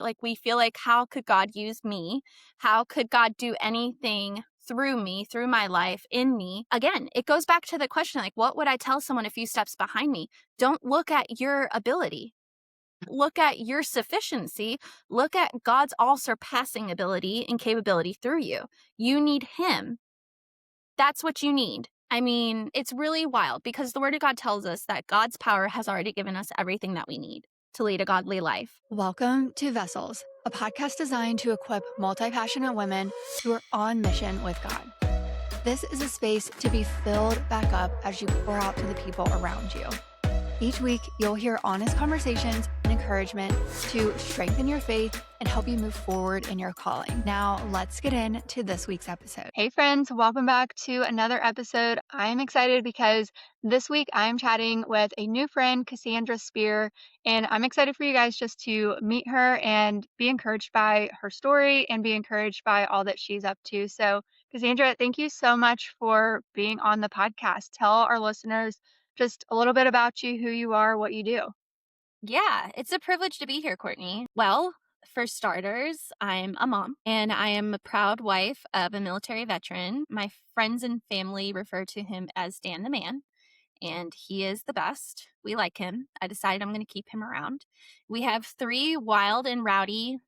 Like we feel like, how could God use me? How could God do anything through me, through my life, in me? Again, it goes back to the question, like, what would I tell someone a few steps behind me? Don't look at your ability. Look at your sufficiency. Look at God's all surpassing ability and capability through you. You need Him. That's what you need. I mean, it's really wild because the Word of God tells us that God's power has already given us everything that we need to lead a godly life. Welcome to Vessels, a podcast designed to equip multi-passionate women who are on mission with God. This is a space to be filled back up as you pour out to the people around you. Each week, you'll hear honest conversations and encouragement to strengthen your faith and help you move forward in your calling. Now, let's get into this week's episode. Hey friends, welcome back to another episode. I'm excited because this week I'm chatting with a new friend, Cassandra Speer, and I'm excited for you guys just to meet her and be encouraged by her story and be encouraged by all that she's up to. So, Cassandra, thank you so much for being on the podcast. Tell our listeners just a little bit about you, who you are, what you do. Yeah, it's a privilege to be here, Courtney. Well, for starters, I'm a mom and I am a proud wife of a military veteran. My friends and family refer to him as Dan the Man, and he is the best. We like him. I decided I'm going to keep him around. We have 3 wild and rowdy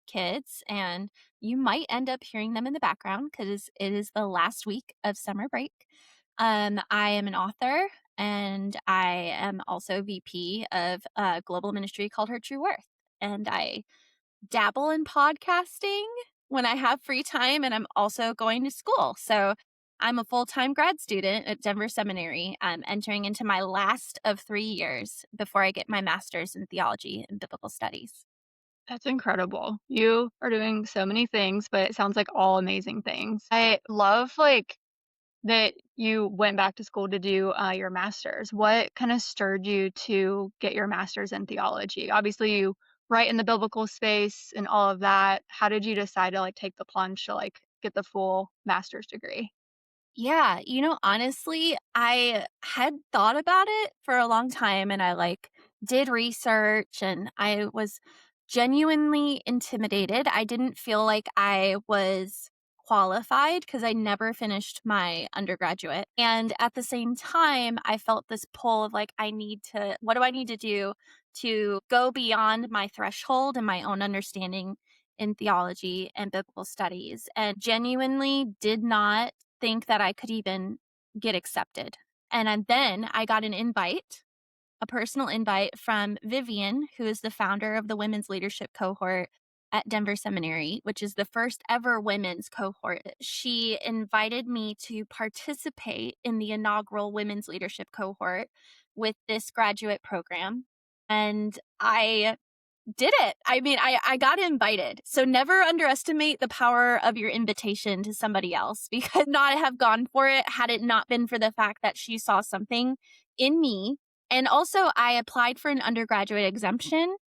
kids, and you might end up hearing them in the background because it is the last week of summer break. I am an author, and I am also VP of a global ministry called Her True Worth. And I dabble in podcasting when I have free time, and I'm also going to school. So I'm a full-time grad student at Denver Seminary. I'm entering into my last of 3 years before I get my master's in theology and biblical studies. That's incredible. You are doing so many things, but it sounds like all amazing things. I love that you went back to school to do your master's. What kind of stirred you to get your master's in theology? Obviously, you write in the biblical space and all of that. How did you decide to take the plunge to get the full master's degree? Yeah, honestly, I had thought about it for a long time, and I did research, and I was genuinely intimidated. I didn't feel like I was qualified because I never finished my undergraduate. And at the same time, I felt this pull of what do I need to do to go beyond my threshold and my own understanding in theology and biblical studies, and genuinely did not think that I could even get accepted. And then I got a personal invite from Vivian, who is the founder of the women's leadership cohort at Denver Seminary, which is the first ever women's cohort. She invited me to participate in the inaugural women's leadership cohort with this graduate program. And I did it. I mean, I got invited. So never underestimate the power of your invitation to somebody else, because not have gone for it had it not been for the fact that she saw something in me. And also, I applied for an undergraduate exemption.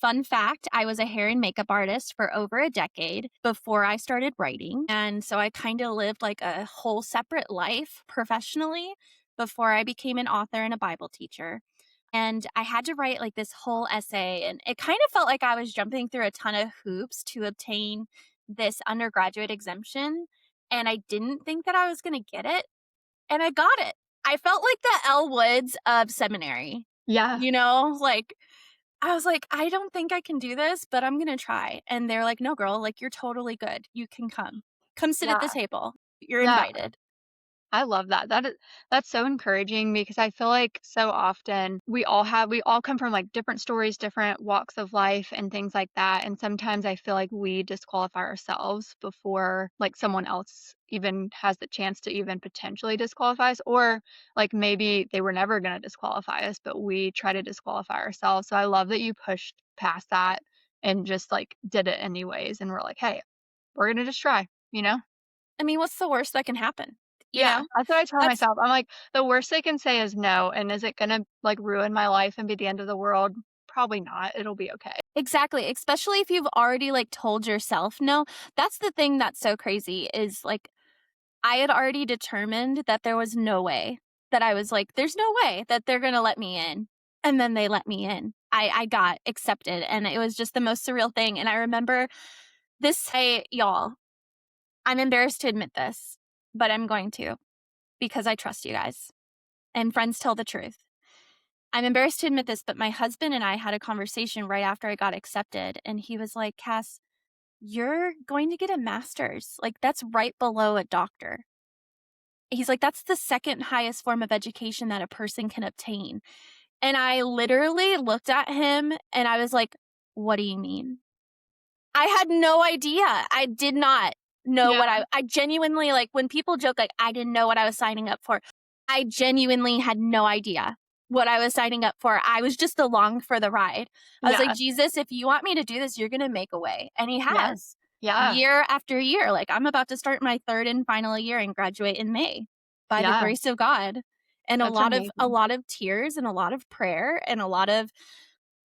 Fun fact, I was a hair and makeup artist for over a decade before I started writing. And so I kind of lived like a whole separate life professionally before I became an author and a Bible teacher. And I had to write this whole essay, and it kind of felt like I was jumping through a ton of hoops to obtain this undergraduate exemption. And I didn't think that I was going to get it, and I got it. I felt like the Elle Woods of seminary. Yeah. I was like, I don't think I can do this, but I'm going to try. And they're like, no, girl, you're totally good. You can come. Come sit at the Yeah. table. You're Yeah. invited. I love that. That's so encouraging because I feel like so often we all come from different stories, different walks of life and things like that. And sometimes I feel like we disqualify ourselves before someone else even has the chance to even potentially disqualify us, or maybe they were never going to disqualify us, but we try to disqualify ourselves. So I love that you pushed past that and just did it anyways. And we're like, hey, we're going to just try, you know? I mean, what's the worst that can happen? Yeah, that's what I tell That's myself. I'm like, the worst they can say is no, and is it gonna ruin my life and be the end of the world? Probably not. It'll be okay. exactly, especially if you've already told yourself no. That's the thing that's so crazy is I had already determined that there was no way that I was there's no way that they're going to let me in. And then they let me in. I got accepted, and it was just the most surreal thing. And I remember this day, y'all, I'm embarrassed to admit this, but I'm going to because I trust you guys. And friends tell the truth. I'm embarrassed to admit this, but my husband and I had a conversation right after I got accepted. And he was like, Cass, you're going to get a master's. Like, that's right below a doctor. He's like, that's the second highest form of education that a person can obtain. And I literally looked at him and I was like, what do you mean? I had no idea. I did not know Yeah. what I genuinely, like, when people joke, like, I didn't know what I was signing up for, I genuinely had no idea what I was signing up for. I was just along for the ride. I was like, Yeah. Jesus, if you want me to do this, you're going to make a way. And he Yeah. has Yeah. year after year. Like, I'm about to start my third and final year and graduate in May by the Yeah. grace of God. And That's a amazing. lot of tears and a lot of prayer and a lot of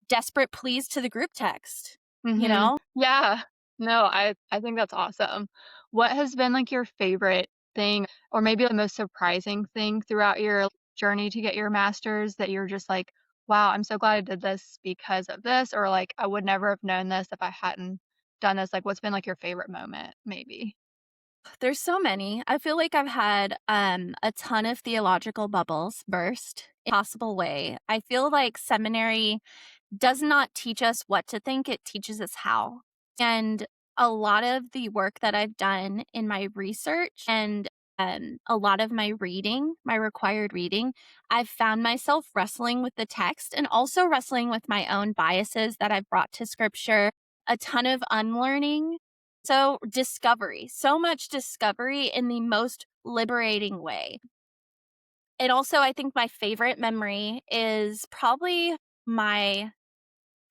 desperate pleas to the group text, you Mhm. know? Yeah. No, I think that's awesome. What has been, like, your favorite thing or maybe the most surprising thing throughout your journey to get your master's that you're just like, "Wow, I'm so glad I did this because of this," or, like, "I would never have known this if I hadn't done this." Like, what's been, like, your favorite moment maybe? There's so many. I feel like I've had a ton of theological bubbles burst in a possible way. I feel like seminary does not teach us what to think, it teaches us how. And a lot of the work that I've done in my research and a lot of my reading, my required reading, I've found myself wrestling with the text and also wrestling with my own biases that I've brought to scripture, a ton of unlearning. So, discovery, so much discovery in the most liberating way. And also, I think my favorite memory is probably my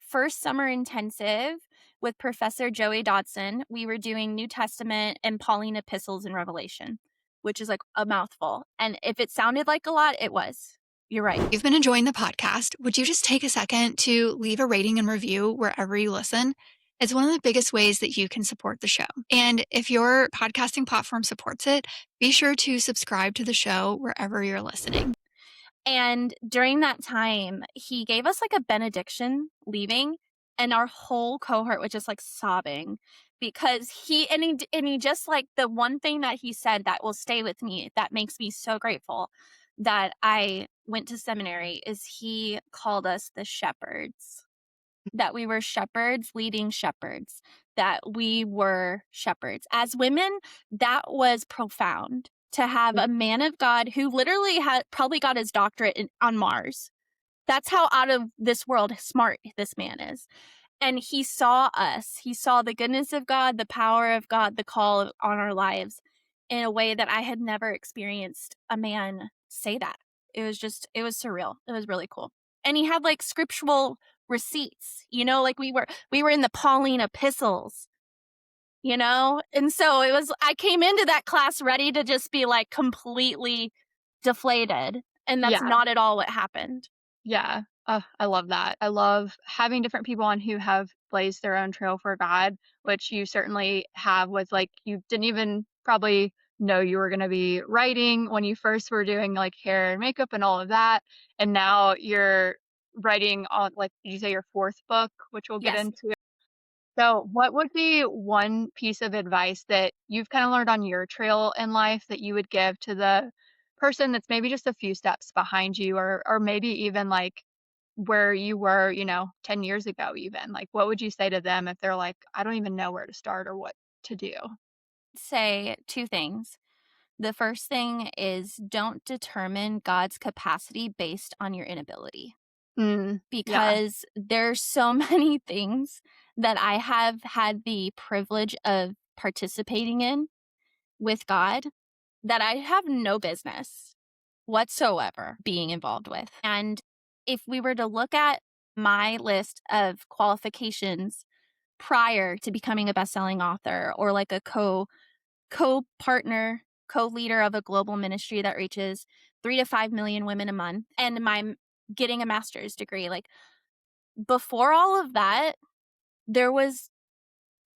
first summer intensive with Professor Joey Dodson. We were doing New Testament and Pauline epistles and Revelation, which is like a mouthful. And if it sounded like a lot, it was. You're right. You've been enjoying the podcast. Would you just take a second to leave a rating and review wherever you listen? It's one of the biggest ways that you can support the show. And if your podcasting platform supports it, be sure to subscribe to the show wherever you're listening. And during that time, he gave us like a benediction leaving, and our whole cohort was just like sobbing because he just like the one thing that he said that will stay with me that makes me so grateful that I went to seminary is he called us the shepherds, that we were shepherds leading shepherds, that we were shepherds. As women, that was profound to have a man of God who literally had probably got his doctorate on Mars. That's how out of this world smart this man is. And he saw us. He saw the goodness of God, the power of God, the call on our lives in a way that I had never experienced a man say that. It was surreal. It was really cool. And he had like scriptural receipts, like we were in the Pauline epistles, And so I came into that class ready to just be like completely deflated. And that's Yeah. not at all what happened. Yeah. I love that. I love having different people on who have blazed their own trail for God, which you certainly have with like you didn't even probably know you were going to be writing when you first were doing like hair and makeup and all of that. And now you're writing on like did you say your fourth book, which we'll get Yes. into. So, what would be one piece of advice that you've kind of learned on your trail in life that you would give to the person that's maybe just a few steps behind you or maybe even like where you were, 10 years ago even? Like what would you say to them if they're like, I don't even know where to start or what to do? Say two things. The first thing is don't determine God's capacity based on your inability, Mm, yeah. because there's so many things that I have had the privilege of participating in with God that I have no business whatsoever being involved with. And if we were to look at my list of qualifications prior to becoming a best-selling author or like a co-partner, co-leader of a global ministry that reaches 3 to 5 million women a month, and my getting a master's degree, like before all of that, there was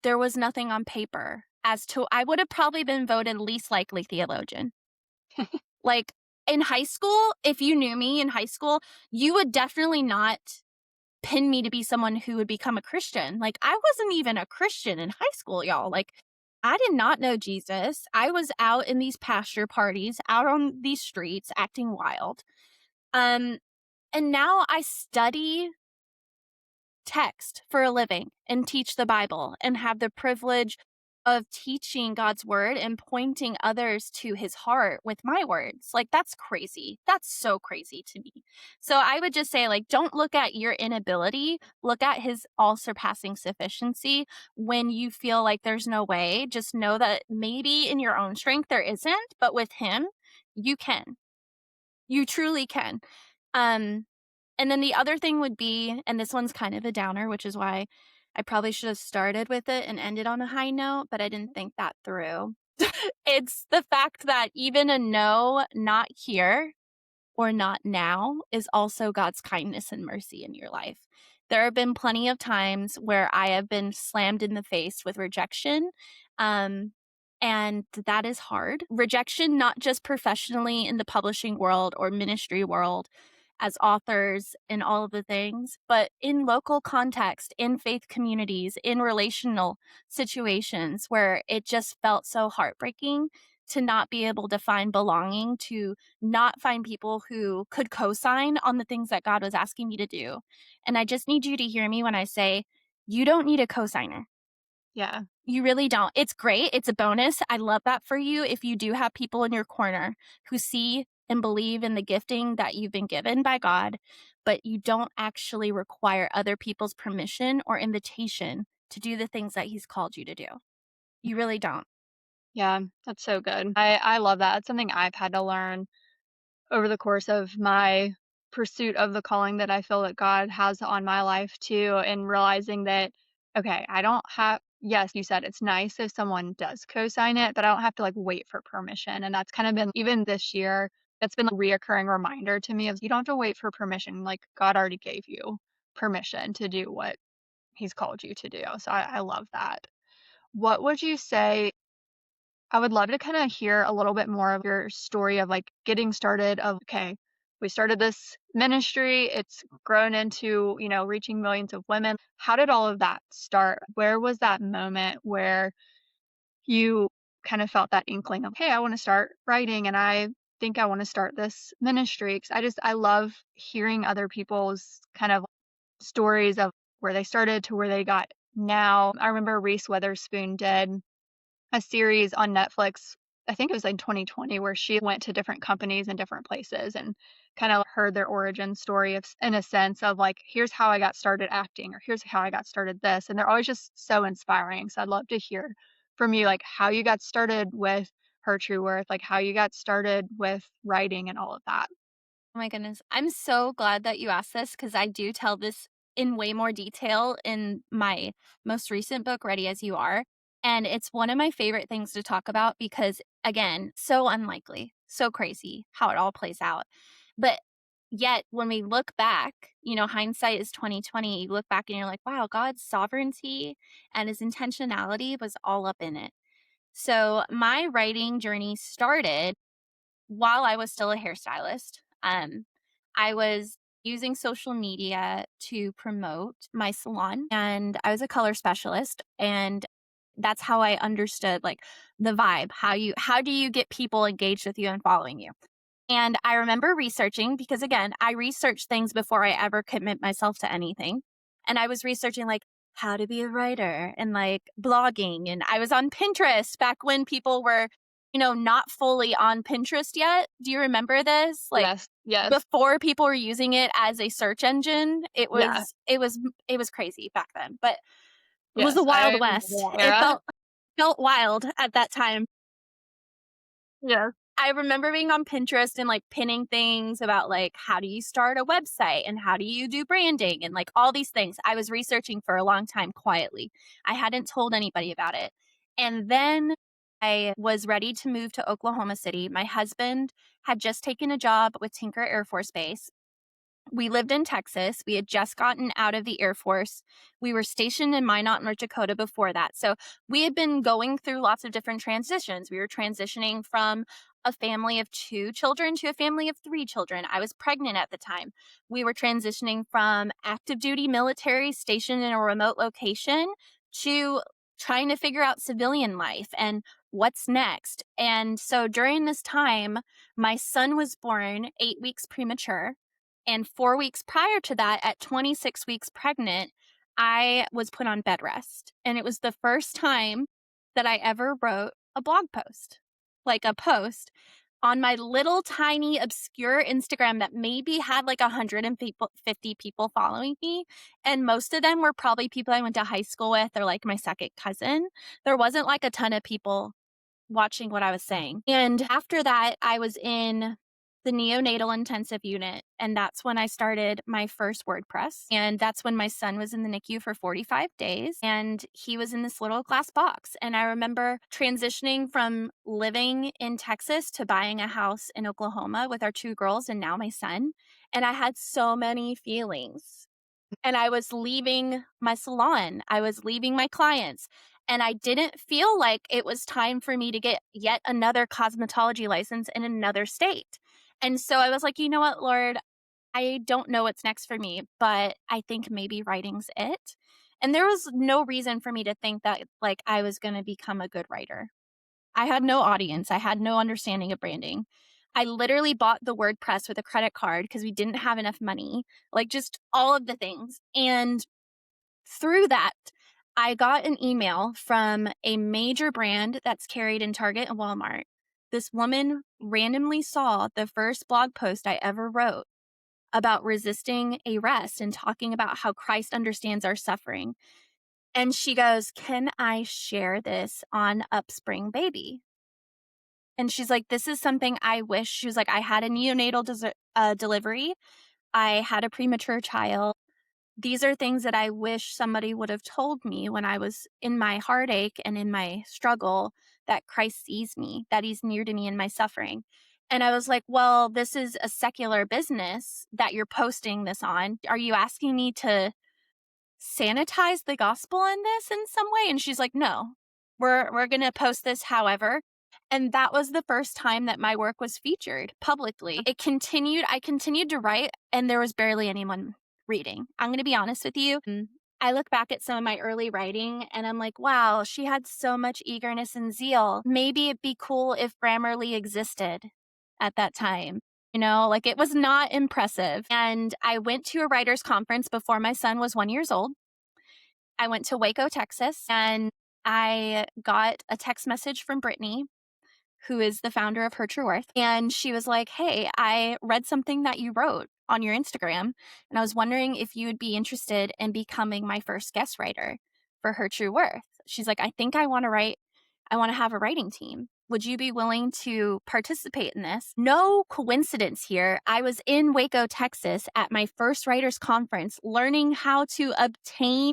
nothing on paper as to I would have probably been voted least likely theologian. Like in high school, if you knew me in high school, you would definitely not pin me to be someone who would become a Christian. Like, I wasn't even a Christian in high school, y'all. Like, I did not know Jesus. I was out in these pasture parties, out on these streets, acting wild. Um, and now I study text for a living and teach the Bible and have the privilege of teaching God's word and pointing others to his heart with my words. Like, that's crazy. That's so crazy to me. So I would just say, like, don't look at your inability, look at his all surpassing sufficiency. When you feel like there's no way, just know that maybe in your own strength there isn't, but with him, you can. You truly can. Um, and then the other thing would be, and this one's kind of a downer, which is why I probably should have started with it and ended on a high note, but I didn't think that through. It's the fact that even a no, not here, or not now is also God's kindness and mercy in your life. There have been plenty of times where I have been slammed in the face with rejection. Um, and that is hard. Rejection, not just professionally in the publishing world or ministry world as authors and all of the things, but in local context, in faith communities, in relational situations where it just felt so heartbreaking to not be able to find belonging, to not find people who could co-sign on the things that God was asking me to do. And I just need you to hear me when I say, you don't need a co-signer. Yeah. You really don't. It's great. It's a bonus. I love that for you if you do have people in your corner who see and believe in the gifting that you've been given by God, but you don't actually require other people's permission or invitation to do the things that he's called you to do. You really don't. Yeah, that's so good. I love that. It's something I've had to learn over the course of my pursuit of the calling that I feel that God has on my life too, and realizing that, okay, I don't have, yes, you said it's nice if someone does co-sign it, but I don't have to like wait for permission. And that's kind of been, even this year, that's been a reoccurring reminder to me of you don't have to wait for permission. Like God already gave you permission to do what he's called you to do. So I love that. What would you say, I would love to kinda hear a little bit more of your story of, like, getting started of, "Okay, we started this ministry, it's grown into, reaching millions of women." How did all of that start? Where was that moment where you kind of felt that inkling of, "Hey, I wanna start writing, and I think I wanna start this ministry." 'Cause I love hearing other people's kind of stories of where they started to where they got now. I remember Reese Witherspoon did a series on Netflix, I think it was in 2020, where she went to different companies and different places and kind of heard their origin story of, in a sense of like, here's how I got started acting, or here's how I got started this. And they're always just so inspiring. So I'd love to hear from you, like how you got started with Her True Worth, like how you got started with writing and all of that. Oh my goodness. I'm so glad that you asked this because I do tell this in way more detail in my most recent book, Ready as You Are. And it's one of my favorite things to talk about because, again, so unlikely, so crazy how it all plays out. But yet, when we look back, hindsight is 2020. You look back and you're like, wow, God's sovereignty and his intentionality was all up in it. So, my writing journey started while I was still a hairstylist. I was using social media to promote my salon, and I was a color specialist, and that's how I understood like the vibe, how do you get people engaged with you and following you. And I remember researching because, again, I research things before I ever commit myself to anything. And I was researching like how to be a writer and like blogging. And I was on Pinterest back when people were, not fully on Pinterest yet. Do you remember this? Like Yes, yes, before people were using it as a search engine, yeah, it was crazy back then. But it was the yes. I Wild remember West. that It era. felt wild at that time. Yes, I remember being on Pinterest and like pinning things about like how do you start a website and how do you do branding and like all these things. I was researching for a long time quietly. I hadn't told anybody about it. And then I was ready to move to Oklahoma City. My husband had just taken a job with Tinker Air Force Base. We lived in Texas. We had just gotten out of the Air Force. We were stationed in Minot, North Dakota before that. So we had been going through lots of different transitions. We were transitioning from a family of 2 children to a family of 3 children. I was pregnant at the time. We were transitioning from active duty military stationed in a remote location to trying to figure out civilian life and what's next. And so during this time, my son was born 8 weeks premature. And 4 weeks prior to that, at 26 weeks pregnant, I was put on bed rest. And it was the first time that I ever wrote a blog post, like a post on my little tiny obscure Instagram that maybe had like 150 people following me. And most of them were probably people I went to high school with or like my second cousin. There wasn't like a ton of people watching what I was saying. And after that, I was in the neonatal intensive unit. And that's when I started my first WordPress. And that's when my son was in the NICU for 45 days. And he was in this little glass box. And I remember transitioning from living in Texas to buying a house in Oklahoma with our 2 girls and now my son. And I had so many feelings. And I was leaving my salon. I was leaving my clients. And I didn't feel like it was time for me to get yet another cosmetology license in another state. And so I was like, you know what, Lord, I don't know what's next for me, but I think maybe writing's it. And there was no reason for me to think that like I was going to become a good writer. I had no audience. I had no understanding of branding. I literally bought the WordPress with a credit card because we didn't have enough money, like just all of the things. And through that, I got an email from a major brand that's carried in Target and Walmart. This woman randomly saw the first blog post I ever wrote about resisting arrest and talking about how Christ understands our suffering. And she goes, "Can I share this on Upspring Baby?" And she's like, "This is something I wish." She was like, "I had a neonatal delivery. I had a premature child. These are things that I wish somebody would have told me when I was in my heartache and in my struggle, that Christ sees me, that he's near to me in my suffering." And I was like, "Well, this is a secular business that you're posting this on. Are you asking me to sanitize the gospel in this in some way?" And she's like, "No, we're going to post this however." And that was the first time that my work was featured publicly. I continued to write, and there was barely anyone reading. I'm going to be honest with you. I look back at some of my early writing and I'm like, wow, she had so much eagerness and zeal. Maybe it'd be cool if Grammarly existed at that time. You know, like it was not impressive. And I went to a writer's conference before my son was 1 year old. I went to Waco, Texas, and I got a text message from Brittany, who is the founder of Her True Worth. And she was like, "Hey, I read something that you wrote on your Instagram, and I was wondering if you would be interested in becoming my first guest writer for Her True Worth." She's like, "I think I want to write, I want to have a writing team. Would you be willing to participate in this?" No coincidence here. I was in Waco, Texas at my first writers conference, learning how to obtain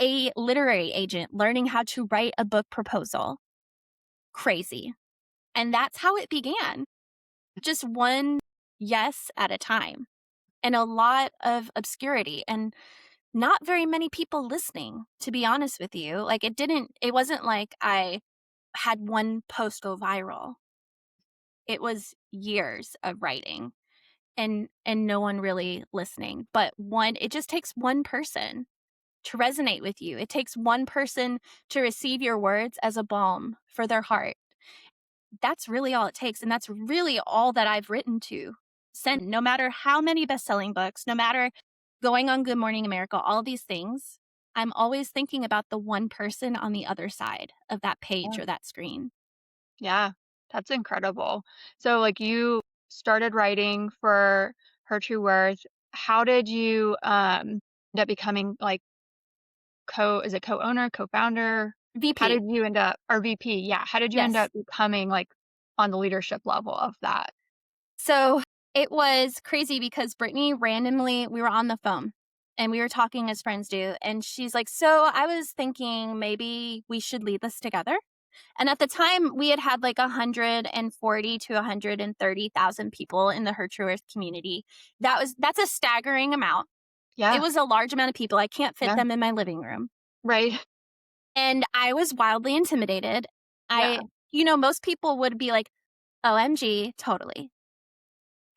a literary agent, learning how to write a book proposal. Crazy. And that's how it began. Just one yes at a time and a lot of obscurity and not very many people listening, to be honest with you. Like it wasn't like I had one post go viral. It was years of writing and no one really listening. But it just takes one person to resonate with you. It takes one person to receive your words as a balm for their heart. That's really all it takes. And that's really all that I've written to send. No matter how many best-selling books, no matter going on Good Morning America, all these things, I'm always thinking about the one person on the other side of that page or that screen. Yeah, that's incredible. So, like, you started writing for Her True Worth. How did you end up becoming like is it co-owner, co-founder? How VP. did you end up, or VP? Yeah, how did you end Yes. up becoming like on the leadership level of that? So it was crazy because Brittany randomly, we were on the phone and we were talking as friends do. And she's like, "So I was thinking maybe we should lead this together." And at the time, we had like 140 to 130,000 people in the Her True Earth community. That's a staggering amount. It Yeah. was a large amount of people. I can't fit Yeah. them in my living room. Right. And I was wildly intimidated. Yeah. Most people would be like, OMG, totally.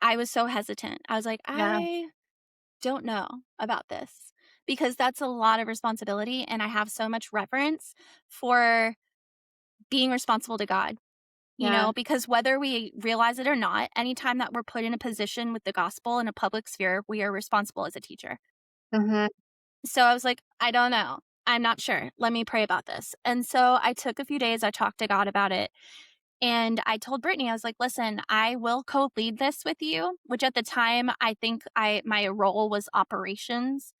I was so hesitant. I was like, Yeah. I don't know about this because that's a lot of responsibility. And I have so much reverence for being responsible to God, Yeah. because whether we realize it or not, anytime that we're put in a position with the gospel in a public sphere, we are responsible as a teacher. Mhm. So I was like, I don't know. I'm not sure. Let me pray about this. And so I took a few days. I talked to God about it. And I told Brittany, I was like, listen, I will co-lead this with you, which at the time I think my role was operations.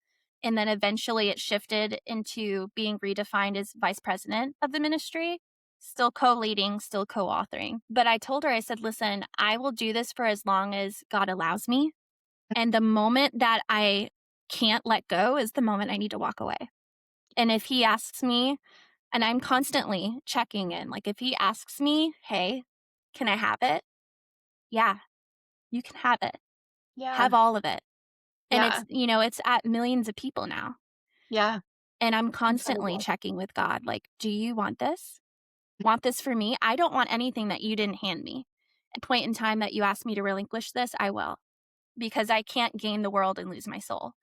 And then eventually it shifted into being redefined as vice president of the ministry, still co-leading, still co-authoring. But I told her, I said, listen, I will do this for as long as God allows me. And the moment that I can't let go is the moment I need to walk away. And if he asks me, and I'm constantly checking in, like if he asks me, hey, can I have it? Yeah, you can have it. Yeah. Have all of it. And Yeah. it's at millions of people now. Yeah. And I'm constantly Incredible. checking with God, like, do you want this? Want this for me? I don't want anything that you didn't hand me. At a point in time that you ask me to relinquish this, I will, because I can't gain the world and lose my soul.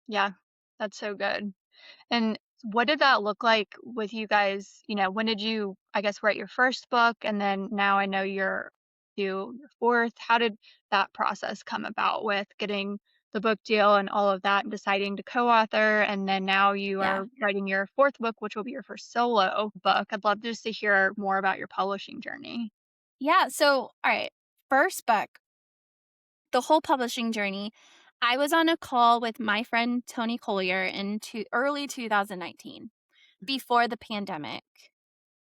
Yeah. That's so good. And what did that look like with you guys? When did you, I guess, write your first book? And then now I know you're do your fourth. How did that process come about with getting the book deal and all of that and deciding to co-author? And then now you Yeah. are writing your fourth book, which will be your first solo book. I'd love just to hear more about your publishing journey. Yeah. So, all right. First book, the whole publishing journey, I was on a call with my friend Tony Collier in early 2019 before the pandemic.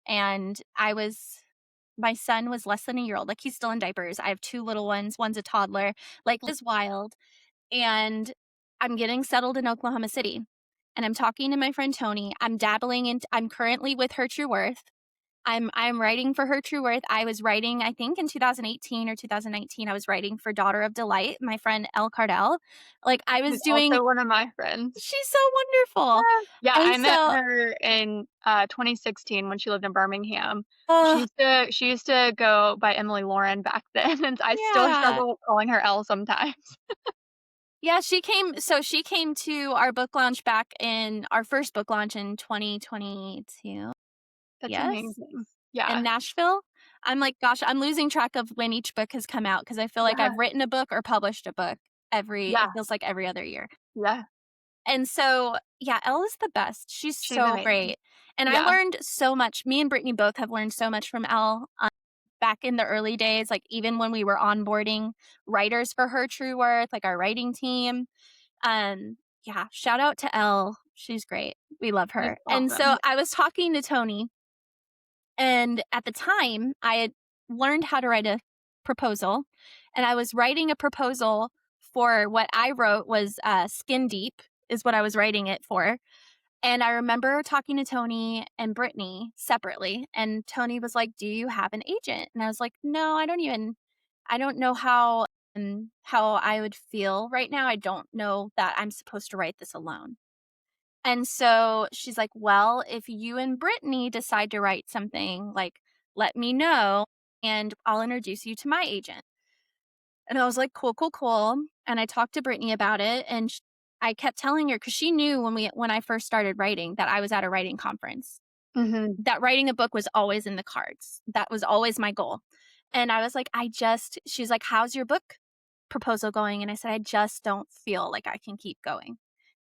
And my son was less than a year old. Like he's still in diapers. I have two little ones. One's a toddler. Like this wild. And I'm getting settled in Oklahoma City. And I'm talking to my friend Tony. I'm currently with Her True Worth. I'm writing for Her True Worth. I was writing, I think in 2018 or 2019, I was writing for Daughter of Delight, my friend Elle Cardell. Like I was Who's doing also one of my friends. she's so wonderful. Yeah. Yeah, And I met so, her in, 2016 when she lived in Birmingham. uh, She used to go by Emily Lauren back then, and I still yeah. struggle calling her Elle sometimes. Yeah, she came to our book launch back in our first book launch in 2022. That's Yes? amazing. In Yeah. Nashville. I'm like, gosh, I'm losing track of when each book has come out because I feel like Yeah. I've written a book or published a book it Yeah. feels like every other year. Yeah. And so, yeah, Elle is the best. She's She's so amazing. great. And I Yeah. learned so much. Me and Brittany both have learned so much from Elle back in the early days, like even when we were onboarding writers for Her True Worth, like our writing team. Yeah, shout out to Elle. She's great. We love She's her. And awesome. so I was talking to Tony, and at the time, I had learned how to write a proposal, and I was writing a proposal for what I wrote was Skin Deep, is what I was writing it for. And I remember talking to Tony and Brittany separately, and Tony was like, "Do you have an agent?" And I was like, "No, I don't know how I would feel right now. I don't know that I'm supposed to write this alone." And so she's like, "Well, if you and Brittany decide to write something, like, let me know and I'll introduce you to my agent." And I was like, "Cool, cool, cool." And I talked to Brittany about it, and I kept telling her because she knew when I first started writing that I was at a writing conference, Mhm. that writing a book was always in the cards. That was always my goal. And I was like, she's like, "How's your book proposal going?" And I said, "I just don't feel like I can keep going.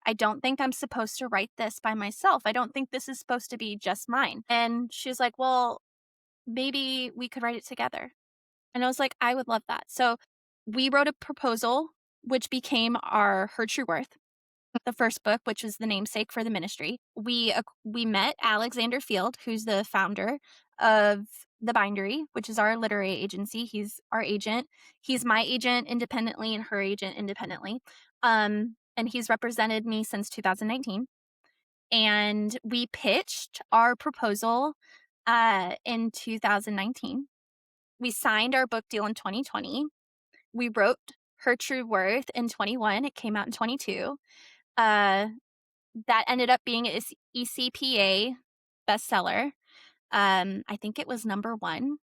I don't think I'm supposed to write this by myself. I don't think this is supposed to be just mine." And she's like, "Well, maybe we could write it together." And I was like, "I would love that." So we wrote a proposal, which became our Her True Worth, the first book, which is the namesake for the ministry. We met Alexander Field, who's the founder of The Bindery, which is our literary agency. He's our agent. He's my agent independently and her agent independently. And he's represented me since 2019. And we pitched our proposal in 2019. We signed our book deal in 2020. We wrote Her True Worth in 21. It came out in 22. Uh, that ended up being an ECPA bestseller. I think it was number one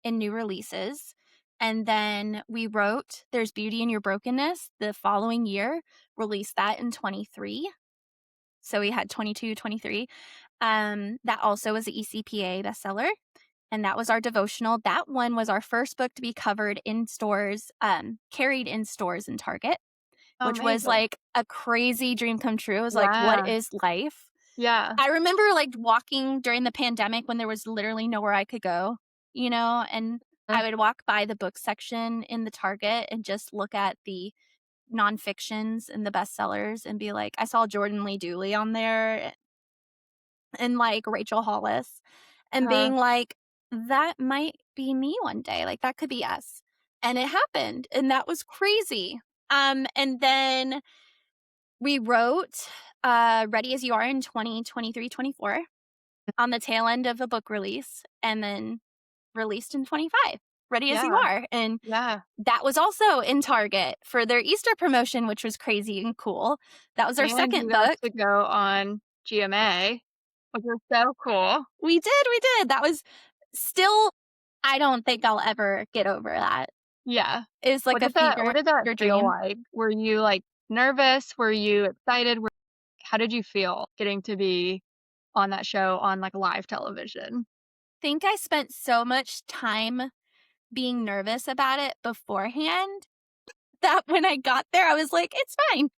in new releases. And then we wrote There's Beauty in Your Brokenness the following year, released that in 23. So we had 22, 23. That also was an ECPA bestseller. And that was our devotional. That one was our first book to be covered in stores, carried in stores in Target, which was Amazing. like a crazy dream come true. It was like, what Yeah. is life? Yeah. I remember like walking during the pandemic when there was literally nowhere I could go, and I would walk by the book section in the Target and just look at the nonfictions and the bestsellers and be like, I saw Jordan Lee Dooley on there and like Rachel Hollis and Uh, being like, that might be me one day. Like that could be us. And it happened. And that was crazy. And then we wrote Ready as You Are in 2023, 24 on the tail end of a book release and then released in 25, Ready as You yeah. Are. And Yeah. that was also in Target for their Easter promotion, which was crazy and cool. That was our And you second got book. to go on GMA, which was so cool. We did. That was still, I don't think I'll ever get over that. Yeah. It's like a What did that fever feel dream. like? Were you, like, nervous? Were you excited? How did you feel getting to be on that show on, like, live television? Think I spent so much time being nervous about it beforehand that when I got there, I was like, it's fine.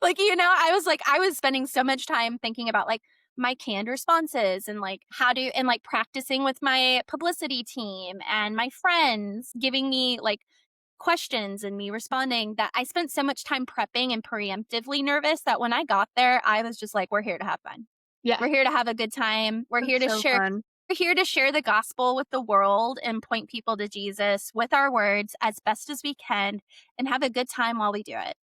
Like, I was spending so much time thinking about like my canned responses and like and like practicing with my publicity team and my friends giving me like questions and me responding that I spent so much time prepping and preemptively nervous that when I got there, I was just like, we're here to have fun. Yeah. We're here to have a good time. That's so fun. We're here to share the gospel with the world and point people to Jesus with our words as best as we can and have a good time while we do it.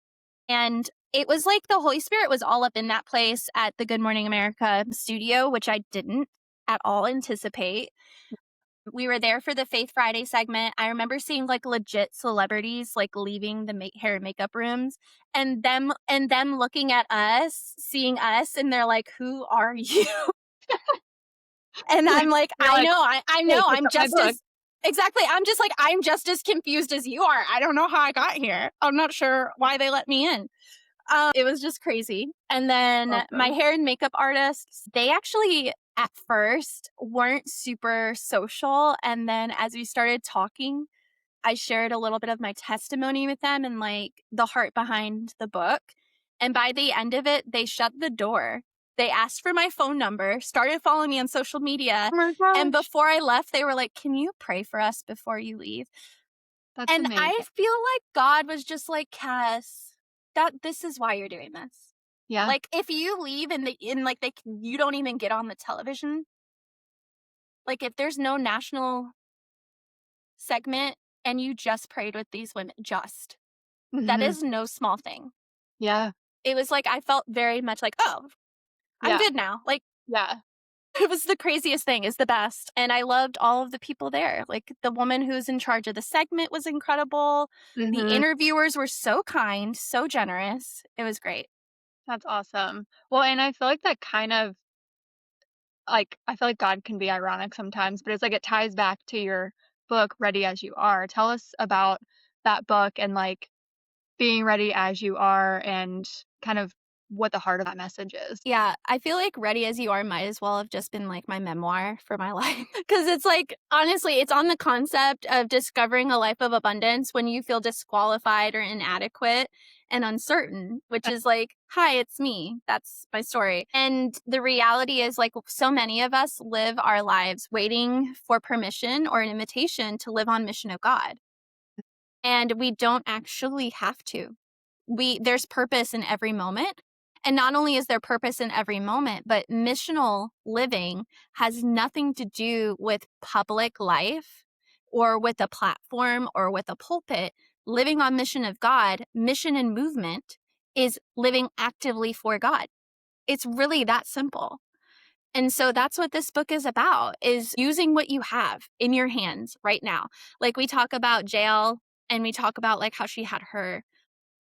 And it was like the Holy Spirit was all up in that place at the Good Morning America studio, which I didn't at all anticipate. We were there for the Faith Friday segment. I remember seeing like legit celebrities like leaving the hair and makeup rooms and them looking at us, seeing us, and they're like, "Who are you?" And I'm like, You're like, I "Hey, know, pick I'm up my just book." as exactly. I'm just like, I'm just as confused as you are. I don't know how I got here. I'm not sure why they let me in. It was just crazy. And then my Awesome. hair and makeup artists, they actually at first weren't super social. And then as we started talking, I shared a little bit of my testimony with them and like the heart behind the book. And by the end of it, they shut the door. They asked for my phone number, started following me on social media. Oh my And gosh. before I left, they were like, "Can you pray for us before you leave?" That's And I amazing. feel like God was just like, Cass, that this is why you're doing this. Yeah. Like if you leave and you don't even get on the television, like if there's no national segment and you just prayed with these women, that Mhm. is no small thing. Yeah. It was like I felt very much like, oh, I'm Yeah. good now. Like Yeah. it was the craziest thing, is the best. And I loved all of the people there. Like the woman who's in charge of the segment was incredible. The Mhm. interviewers were so kind, so generous. It was great. That's awesome. Well, and I feel like that kind of like, I feel like God can be ironic sometimes, but it's like it ties back to your book, Ready as You Are. Tell us about that book and, like, being ready as you are and kind of what the heart of that message is. Yeah, I feel like Ready as You Are might as well have just been like my memoir for my life. Because it's like, honestly, it's on the concept of discovering a life of abundance when you feel disqualified or inadequate and uncertain, which is like, hi, it's me. That's my story. And the reality is, like, so many of us live our lives waiting for permission or an invitation to live on mission of God. And we don't actually have to. There's purpose in every moment. And not only is there purpose in every moment, but missional living has nothing to do with public life or with a platform or with a pulpit. Living on mission of God, mission and movement is living actively for God. It's really that simple. And so that's what this book is about, is using what you have in your hands right now. Like we talk about jail and we talk about like how she had her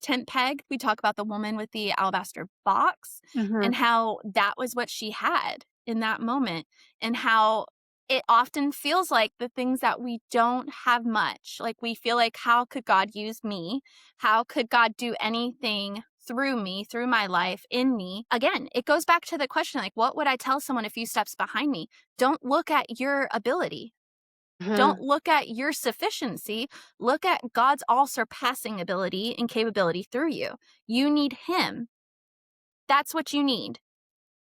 tent peg. We talk about the woman with the alabaster box Mhm. and how that was what she had in that moment, and how it often feels like the things that we don't have much. Like we feel like, how could God use me? How could God do anything through me, through my life, in me? Again, it goes back to the question, like, what would I tell someone a few steps behind me? Don't look at your ability. Don't Mhm. look at your sufficiency. Look at God's all surpassing ability and capability through you. You need Him. That's what you need.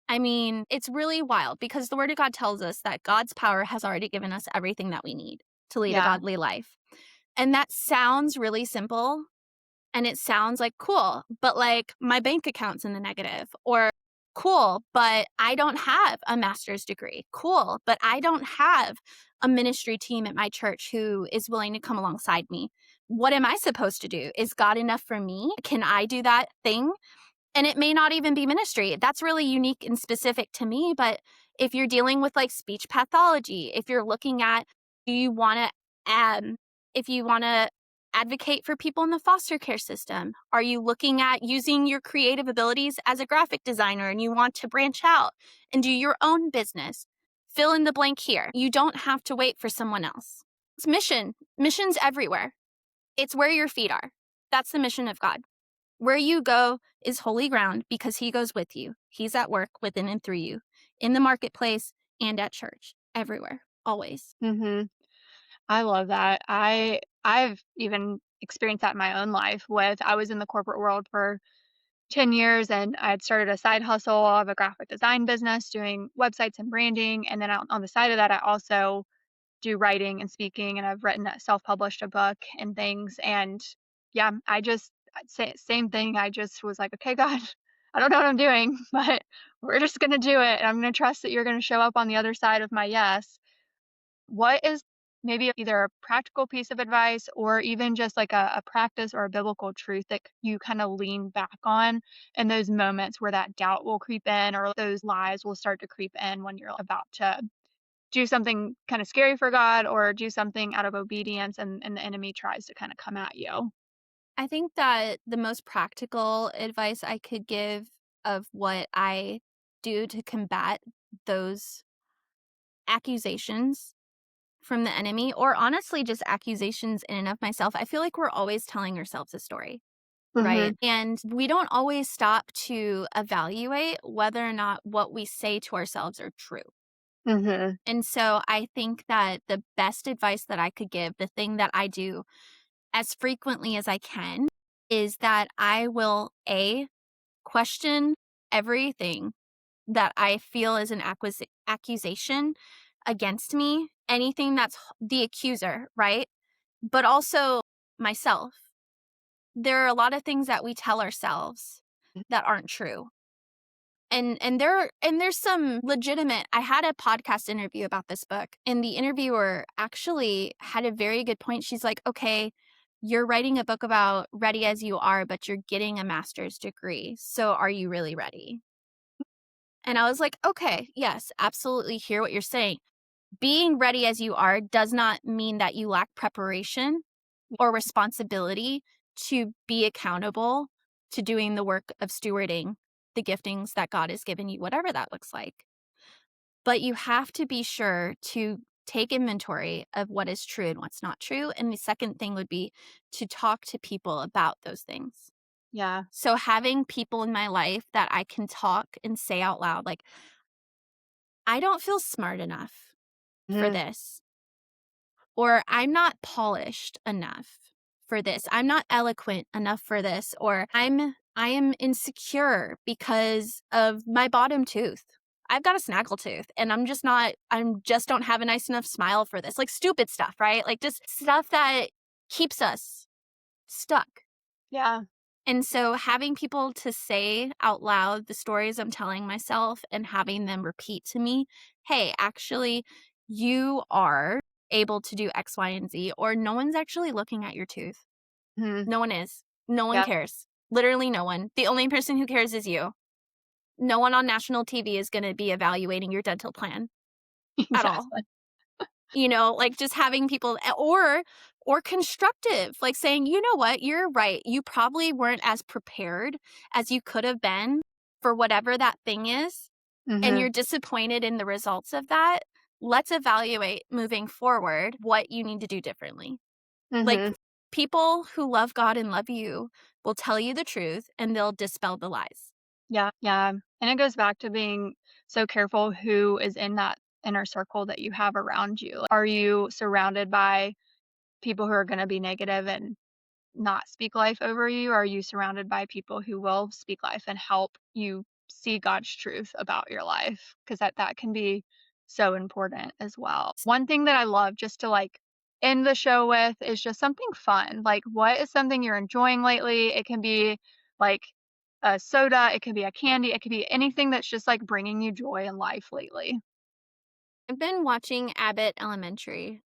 I mean, it's really wild because the Word of God tells us that God's power has already given us everything that we need to lead a Yeah. godly life. And that sounds really simple and it sounds like cool, but like my bank account's in the negative, or cool, but I don't have a master's degree. Cool, but I don't have a ministry team at my church who is willing to come alongside me. What am I supposed to do? Is God enough for me? Can I do that thing? And it may not even be ministry. That's really unique and specific to me. But if you're dealing with like speech pathology, if you're looking at, do you want to, if you want to advocate for people in the foster care system, are you looking at using your creative abilities as a graphic designer and you want to branch out and do your own business? Fill in the blank here. You don't have to wait for someone else. It's missions everywhere. It's where your feet are. That's the mission of God. Where you go is holy ground because He goes with you. He's at work within and through you, in the marketplace and at church, everywhere, always. Mhm. I love that. I've even experienced that in my own life with I was in the corporate world for 10 years and I had started a side hustle of a graphic design business doing websites and branding. And then on the side of that, I also do writing and speaking, and I've written self-published a book and things. And yeah, same thing. I just was like, okay, God, I don't know what I'm doing, but we're just gonna do it. And I'm gonna trust that you're gonna show up on the other side of my yes. What is maybe either a practical piece of advice or even just like a practice or a biblical truth that you kind of lean back on in those moments where that doubt will creep in or those lies will start to creep in when you're about to do something kind of scary for God or do something out of obedience and the enemy tries to kind of come at you? I think that the most practical advice I could give of what I do to combat those accusations from the enemy, or honestly, just accusations in and of myself, I feel like we're always telling ourselves a story. Right. Mhm. And we don't always stop to evaluate whether or not what we say to ourselves are true. Mhm. And so I think that the best advice that I could give, the thing that I do as frequently as I can, is that I will question everything that I feel is an accusation against me, anything that's the accuser, right? But also myself. There are a lot of things that we tell ourselves that aren't true. And there's some legitimate. I had a podcast interview about this book, and the interviewer actually had a very good point. She's like, "Okay, you're writing a book about ready as you are, but you're getting a master's degree. So are you really ready?" And I was like, "Okay, yes, absolutely hear what you're saying. Being ready as you are does not mean that you lack preparation or responsibility to be accountable to doing the work of stewarding the giftings that God has given you, whatever that looks like. But you have to be sure to take inventory of what is true and what's not true. And the second thing would be to talk to people about those things. Yeah. So having people in my life that I can talk and say out loud, like, I don't feel smart enough for Mhm. this, or I'm not polished enough for this. I'm not eloquent enough for this, or I am insecure because of my bottom tooth. I've got a snaggle tooth and I'm just don't have a nice enough smile for this. Like stupid stuff, right? Like just stuff that keeps us stuck. Yeah. And so having people to say out loud the stories I'm telling myself and having them repeat to me, "Hey, actually, you are able to do X, Y, and Z," or "No one's actually looking at your tooth. Mhm. No one is. No one Yeah. cares. Literally no one. The only person who cares is you." No one on national TV is gonna be evaluating your dental plan at all. Exactly. Like, just having people or constructive, like, saying, "You know what? You're right. You probably weren't as prepared as you could have been for whatever that thing is, and Mhm. you're disappointed in the results of that. Let's evaluate moving forward what you need to do differently." Like, Mhm. people who love God and love you will tell you the truth, and they'll dispel the lies. Yeah, yeah, and it goes back to being so careful who is in that inner circle that you have around you. Are you surrounded by people who are gonna be negative and not speak life over you? Or are you surrounded by people who will speak life and help you see God's truth about your life? Because that can be so important as well. One thing that I love just to like end the show with is just something fun. Like, what is something you're enjoying lately? It can be like a soda, it could be a candy, it could be anything that's just like bringing you joy in life lately. I've been watching Abbott Elementary.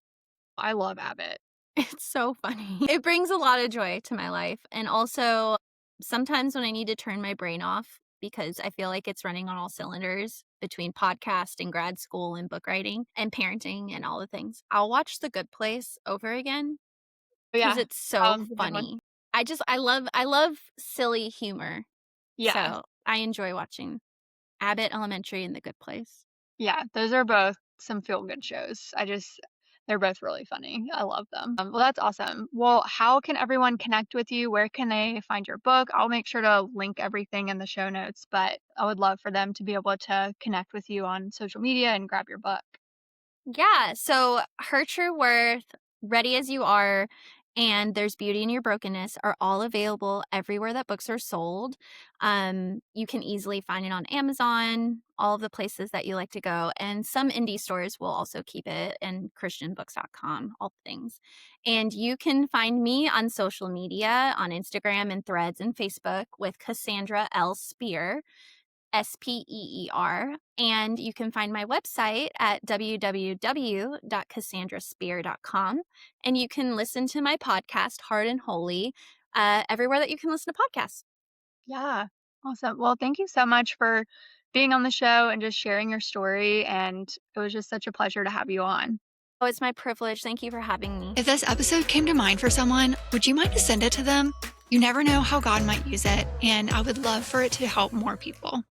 I love Abbott. It's so funny. It brings a lot of joy to my life, and also, sometimes when I need to turn my brain off because I feel like it's running on all cylinders between podcast and grad school and book writing and parenting and all the things, I'll watch The Good Place over again But because yeah, it's so that one's a good one. funny. I love silly humor, Yeah. so I enjoy watching Abbott Elementary and The Good Place. Yeah, those are both some feel-good shows. They're both really funny. I love them. Well, that's awesome. Well, how can everyone connect with you? Where can they find your book? I'll make sure to link everything in the show notes, but I would love for them to be able to connect with you on social media and grab your book. Yeah, so Her True Worth, Ready as You Are, and There's Beauty in Your Brokenness are all available everywhere that books are sold. You can easily find it on Amazon, all of the places that you like to go, and some indie stores will also keep it, and christianbooks.com, all the things. And you can find me on social media on Instagram and Threads and Facebook with Cassandra L. Speer. Speer. And you can find my website at www.cassandraspeer.com. And you can listen to my podcast, Hard and Holy, everywhere that you can listen to podcasts. Yeah, awesome. Well, thank you so much for being on the show and just sharing your story, and it was just such a pleasure to have you on. Oh, it's my privilege. Thank you for having me. If this episode came to mind for someone, would you mind to send it to them? You never know how God might use it, and I would love for it to help more people.